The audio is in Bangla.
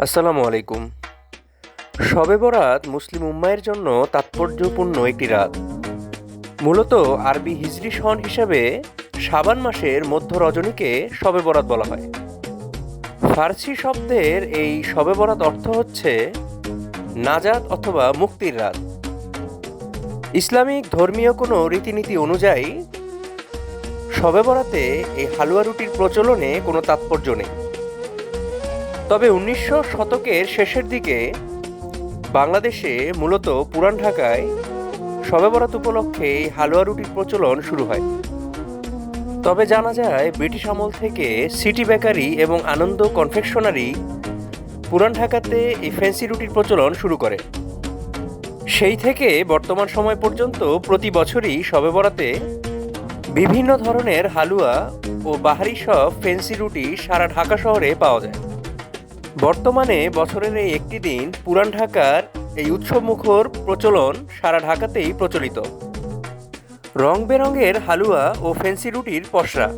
আসসালামু আলাইকুম। শবে বরাত মুসলিম উম্মাহের জন্য তাৎপর্যপূর্ণ একটি রাত। মূলত আরবি হিজরি সন হিসাবে শাবান মাসের মধ্য রজনীকে শবে বরাত বলা হয়। ফার্সি শব্দের এই শবে বরাত অর্থ হচ্ছে নাজাত অথবা মুক্তির রাত। ইসলামিক ধর্মীয় কোনো রীতিনীতি অনুযায়ী শবে বরাতে এই হালুয়া রুটির প্রচলনে কোনো তাৎপর্য নেই। তবে ১৯০০ শতকের শেষের দিকে বাংলাদেশে মূলত পুরান ঢাকায় শবে বরাত উপলক্ষে এই হালুয়া রুটির প্রচলন শুরু হয়। তবে জানা যায় ব্রিটিশ আমল থেকে সিটি বেকারি এবং আনন্দ কনফেকশনারি পুরান ঢাকাতে এই ফ্যান্সি রুটির প্রচলন শুরু করে। সেই থেকে বর্তমান সময় পর্যন্ত প্রতি বছরই শবে বরাতে বিভিন্ন ধরনের হালুয়া ও বাহারি সব ফ্যান্সি রুটি সারা ঢাকা শহরে পাওয়া যায়। বর্তমানে বছরের এই একটি দিন পুরান ঢাকার এই উৎসবমুখর প্রচলন সারা ঢাকাতেই প্রচলিত। রং বেরঙের হালুয়া ও ফ্যান্সি রুটির পসরা।